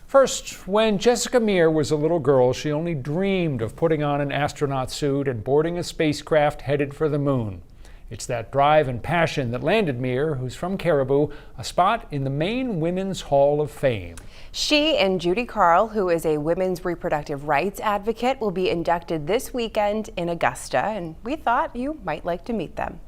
First, when Jessica Meir was a little girl, she only dreamed of putting on an astronaut suit and boarding a spacecraft headed for the moon. It's that drive and passion that landed Meir, who's from Caribou, a spot in the Maine Women's Hall of Fame. She and Judy Karhl, who is a women's reproductive rights advocate, will be inducted this weekend in Augusta, and we thought you might like to meet them.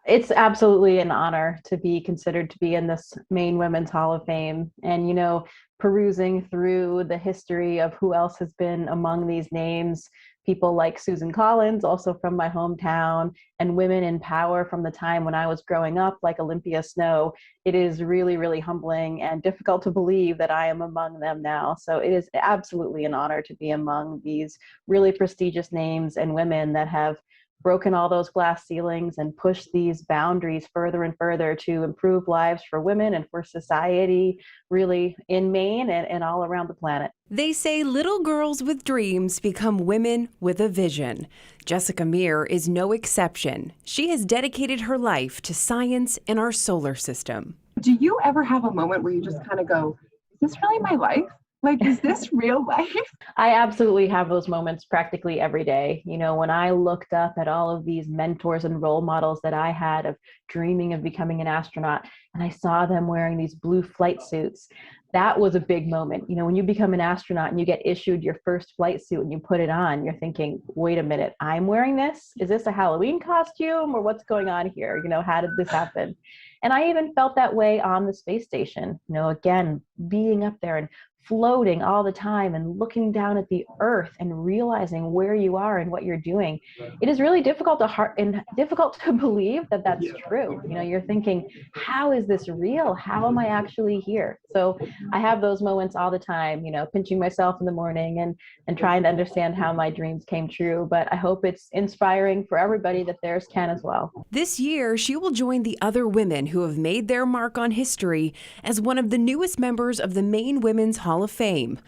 It's absolutely an honor to be considered to be in this Maine Women's Hall of Fame. And, perusing through the history of who else has been among these names, people like Susan Collins, also from my hometown, and women in power from the time when I was growing up, like Olympia Snow, it is really, really humbling and difficult to believe that I am among them now. So it is absolutely an honor to be among these really prestigious names and women that have broken all those glass ceilings and pushed these boundaries further and further to improve lives for women and for society, really in Maine and all around the planet. They say little girls with dreams become women with a vision. Jessica Meir is no exception. She has dedicated her life to science and our solar system. Do you ever have a moment where you just kind of go, is this really my life? Like, is this real life? I absolutely have those moments practically every day. When I looked up at all of these mentors and role models that I had of dreaming of becoming an astronaut, and I saw them wearing these blue flight suits, that was a big moment. When you become an astronaut and you get issued your first flight suit and you put it on, you're thinking, wait a minute, I'm wearing this? Is this a Halloween costume or what's going on here? How did this happen? And I even felt that way on the space station, again, being up there and floating all the time and looking down at the earth and realizing where you are and what you're doing. It is really difficult to believe that that's true. You're thinking, how is this real? How am I actually here? So I have those moments all the time, pinching myself in the morning and trying to understand how my dreams came true. But I hope it's inspiring for everybody that theirs can as well. This year, she will join the other women who have made their mark on history as one of the newest members of the Maine Women's Hall of Fame.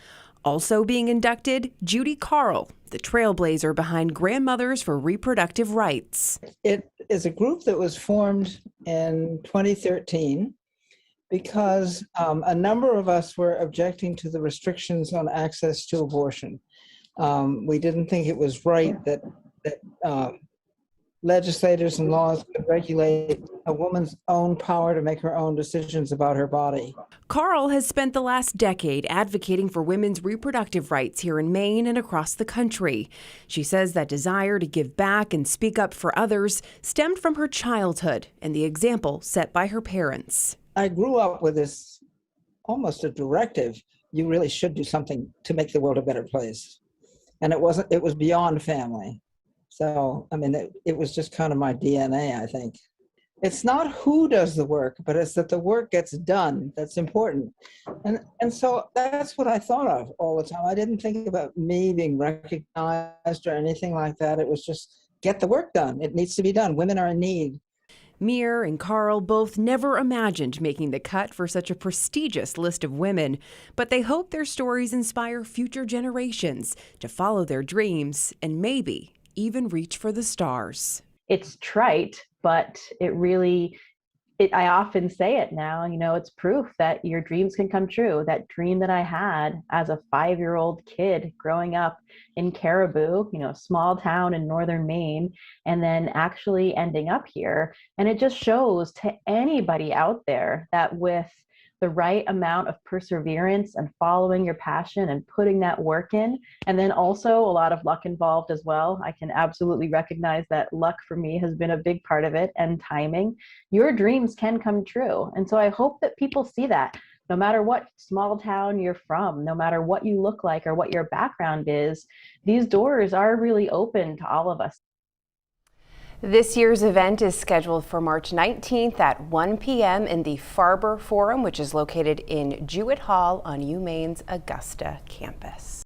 Also being inducted, Judy Karhl, the trailblazer behind Grandmothers for Reproductive Rights. It is a group that was formed in 2013 because a number of us were objecting to the restrictions on access to abortion. We didn't think it was right that legislators and laws could regulate a woman's own power to make her own decisions about her body. Karhl has spent the last decade advocating for women's reproductive rights here in Maine and across the country. She says that desire to give back and speak up for others stemmed from her childhood and the example set by her parents. I grew up with this almost a directive, you really should do something to make the world a better place. And it was beyond family. So, it was just kind of my DNA, I think. It's not who does the work, but it's that the work gets done that's important. And so that's what I thought of all the time. I didn't think about me being recognized or anything like that. It was just get the work done. It needs to be done. Women are in need. Meir and Karhl both never imagined making the cut for such a prestigious list of women, but they hope their stories inspire future generations to follow their dreams and maybe even reach for the stars. It's trite, but I often say it now, it's proof that your dreams can come true. That dream that I had as a 5-year-old kid growing up in Caribou, a small town in northern Maine, and then actually ending up here. And it just shows to anybody out there that with the right amount of perseverance and following your passion and putting that work in, and then also a lot of luck involved as well. I can absolutely recognize that luck for me has been a big part of it, and timing. Your dreams can come true. And so I hope that people see that no matter what small town you're from, no matter what you look like or what your background is, these doors are really open to all of us. This year's event is scheduled for March 19th at 1 p.m. in the Farber Forum, which is located in Jewett Hall on UMaine's Augusta campus.